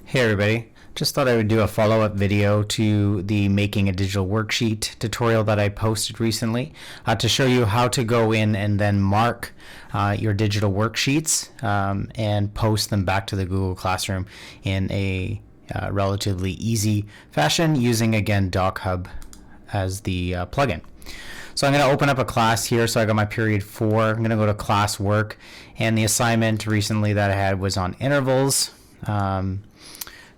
Hey everybody, just thought I would do a follow-up video to the making a digital worksheet tutorial that I posted recently to show you how to go in and then mark your digital worksheets and post them back to the Google Classroom in a relatively easy fashion using, again, DocHub as the plugin. So I'm going to open up a class here. So I got my period 4. I'm going to go to class work, and the assignment recently that I had was on intervals.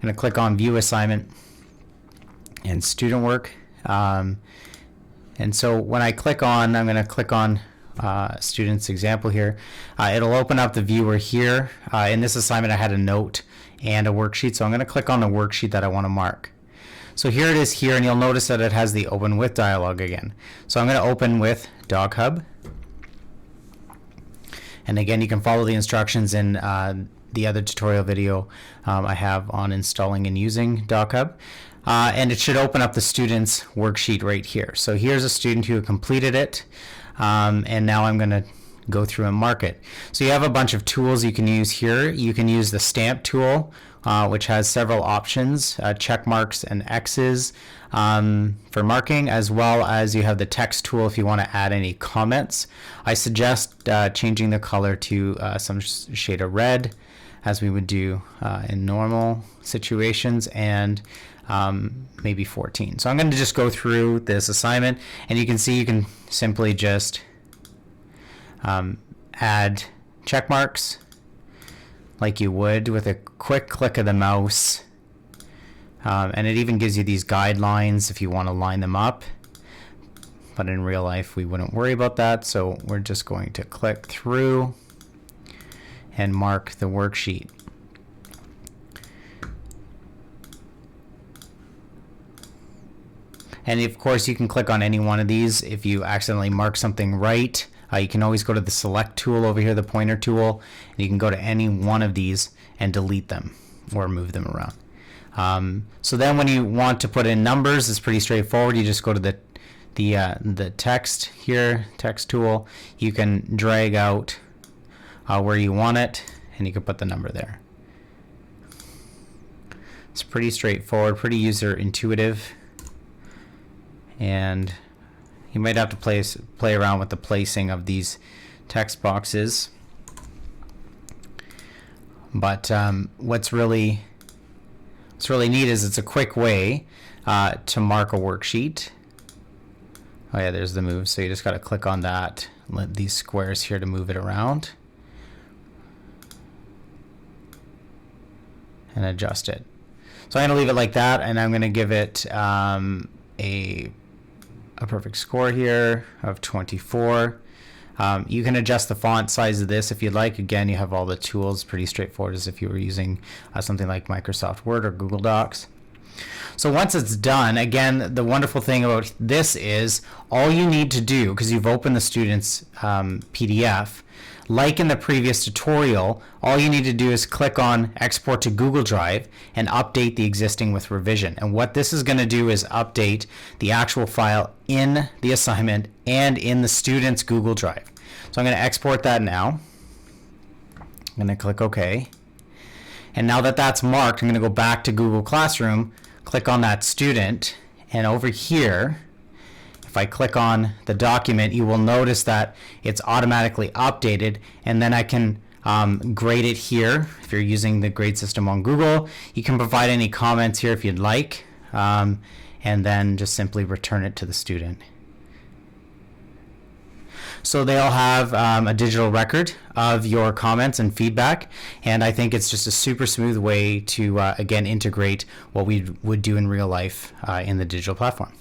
I'm going to click on view assignment and student work. And so when I click on, I'm going to click on student's example here. It'll open up the viewer here. In this assignment I had a note and a worksheet, so I'm going to click on the worksheet that I want to mark. So here it is here, and you'll notice that it has the open with dialog again. So I'm going to open with DocHub. And again, you can follow the instructions in the other tutorial video I have on installing and using DocHub. And it should open up the student's worksheet right here. So here's a student who completed it, and now I'm going to go through and mark it. So you have a bunch of tools you can use here. You can use the stamp tool, which has several options, check marks and X's for marking, as well as you have the text tool if you want to add any comments. I suggest changing the color to some shade of red, as we would do in normal situations, and maybe 14. So I'm going to just go through this assignment, and you can see you can simply just add check marks like you would with a quick click of the mouse, and it even gives you these guidelines if you want to line them up, but in real life we wouldn't worry about that, so we're just going to click through and mark the worksheet. And of course you can click on any one of these. If you accidentally mark something right, you can always go to the select tool over here, the pointer tool, and you can go to any one of these and delete them or move them around. So then when you want to put in numbers, it's pretty straightforward. You just go to the text here, text tool. You can drag out where you want it, and you can put the number there. It's pretty straightforward, pretty user intuitive, and you might have to play around with the placing of these text boxes. But what's really neat is it's a quick way to mark a worksheet. Oh yeah, there's the move. So you just got to click on that, let these squares here to move it around, and adjust it. So I'm going to leave it like that, and I'm going to give it a perfect score here of 24. You can adjust the font size of this if you'd like. Again, you have all the tools, pretty straightforward as if you were using something like Microsoft Word or Google Docs. So once it's done, again, the wonderful thing about this is all you need to do, because you've opened the student's PDF, like in the previous tutorial, all you need to do is click on Export to Google Drive and update the existing with revision. And what this is going to do is update the actual file in the assignment and in the student's Google Drive. So I'm going to export that now. I'm going to click OK. And now that that's marked, I'm going to go back to Google Classroom, click on that student, and over here, if I click on the document, you will notice that it's automatically updated, and then I can grade it here. If you're using the grade system on Google, you can provide any comments here if you'd like, and then just simply return it to the student. So they'll have a digital record of your comments and feedback, and I think it's just a super smooth way to, again, integrate what we would do in real life in the digital platform.